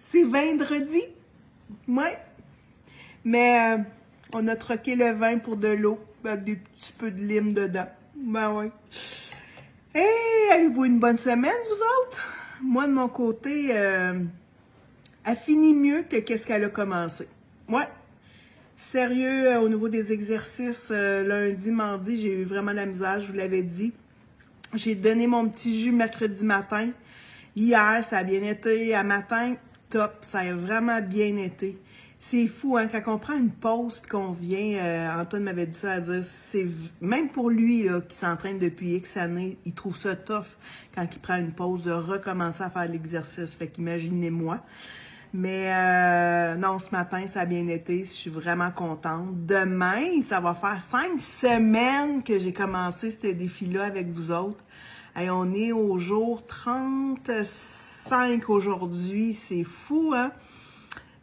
C'est vendredi. Ouais. Mais on a troqué le vin pour de l'eau avec des petits peu de lime dedans. Ben ouais. Hey, avez-vous une bonne semaine, vous autres? Moi, de mon côté, elle finit mieux que qu'est-ce qu'elle a commencé. Ouais. Sérieux, au niveau des exercices, lundi, mardi, j'ai eu vraiment de la misère, je vous l'avais dit. J'ai donné mon petit jus mercredi matin. Hier, ça a bien été. À matin, top. Ça a vraiment bien été. C'est fou, hein, quand on prend une pause et qu'on vient, Antoine m'avait dit ça à dire, c'est même pour lui là, qui s'entraîne depuis X années, il trouve ça tough quand il prend une pause de recommencer à faire l'exercice. Fait qu'imaginez-moi. Mais non, ce matin, ça a bien été. Je suis vraiment contente. Demain, ça va faire 5 semaines que j'ai commencé ce défi-là avec vous autres. Et on est au jour 35 aujourd'hui. C'est fou, hein?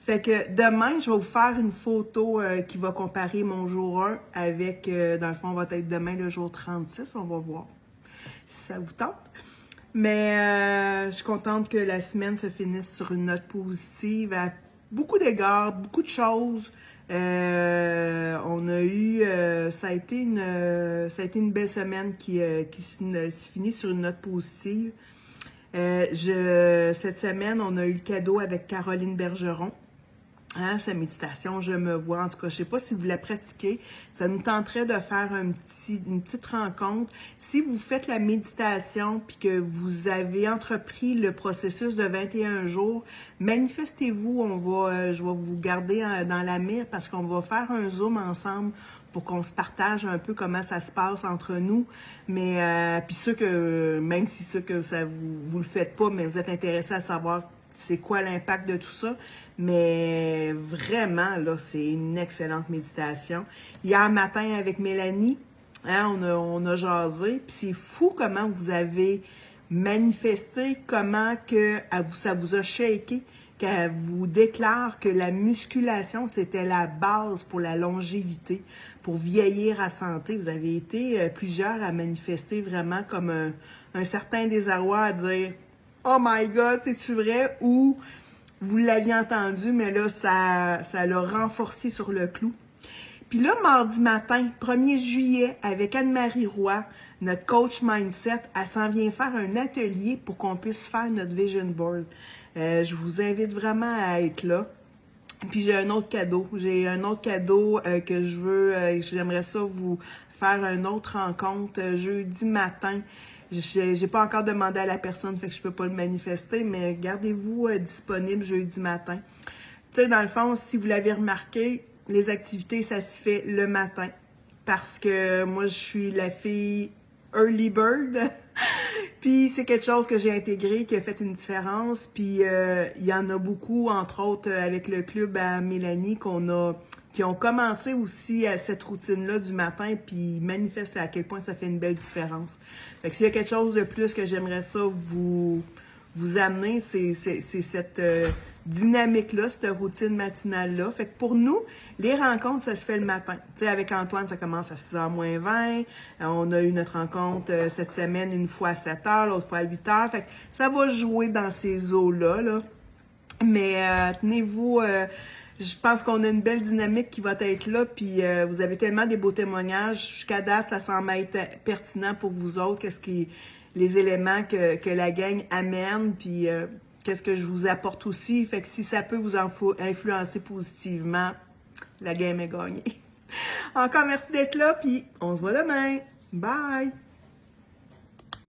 Fait que demain, je vais vous faire une photo qui va comparer mon jour 1 avec, dans le fond, on va être demain le jour 36. On va voir si ça vous tente. Mais je suis contente que la semaine se finisse sur une note positive à beaucoup d'égards, beaucoup de choses. On a eu, ça a été une belle semaine qui se finit sur une note positive. Cette semaine, on a eu le cadeau avec Caroline Bergeron. Hein, sa méditation, je me vois. En tout cas, je sais pas si vous la pratiquez. Ça nous tenterait de faire une petite rencontre. Si vous faites la méditation puis que vous avez entrepris le processus de 21 jours, manifestez-vous. Je vais vous garder dans la mire parce qu'on va faire un Zoom ensemble pour qu'on se partage un peu comment ça se passe entre nous. Mais puis même si ceux que ça vous le faites pas, mais vous êtes intéressés à savoir c'est quoi l'impact de tout ça. Mais vraiment, là, c'est une excellente méditation. Hier matin, avec Mélanie, hein, on a jasé. Puis c'est fou comment vous avez manifesté, comment que ça vous a shaké, qu'elle vous déclare que la musculation, c'était la base pour la longévité, pour vieillir à santé. Vous avez été plusieurs à manifester vraiment comme un certain désarroi, à dire « Oh my God, c'est-tu vrai? » ou vous l'aviez entendu, mais là, ça l'a renforcé sur le clou. Puis là, mardi matin, 1er juillet, avec Anne-Marie Roy, notre coach mindset, elle s'en vient faire un atelier pour qu'on puisse faire notre vision board. Je vous invite vraiment à être là. Puis j'ai un autre cadeau. J'ai un autre cadeau que j'aimerais ça vous faire une autre rencontre jeudi matin. J'ai pas encore demandé à la personne, fait que je peux pas le manifester, mais gardez-vous disponible jeudi matin. Tu sais, dans le fond, si vous l'avez remarqué, les activités, ça se fait le matin. Parce que moi, je suis la fille early bird. Puis c'est quelque chose que j'ai intégré, qui a fait une différence. Puis il y en a beaucoup, entre autres, avec le club à Mélanie, qui ont commencé aussi à cette routine-là du matin, puis manifestent à quel point ça fait une belle différence. Fait que s'il y a quelque chose de plus que j'aimerais ça vous amener, c'est cette dynamique-là, cette routine matinale-là. Fait que pour nous, les rencontres, ça se fait le matin. Tu sais, avec Antoine, ça commence à 6h moins 20. On a eu notre rencontre cette semaine une fois à 7h, l'autre fois à 8h. Fait que ça va jouer dans ces eaux-là, là. Mais tenez-vous... je pense qu'on a une belle dynamique qui va être là, puis vous avez tellement des beaux témoignages. Jusqu'à date, ça semble être pertinent pour vous autres. Les éléments que la gang amène, puis qu'est-ce que je vous apporte aussi. Fait que si ça peut vous influencer positivement, la game est gagnée. Encore merci d'être là, puis on se voit demain. Bye!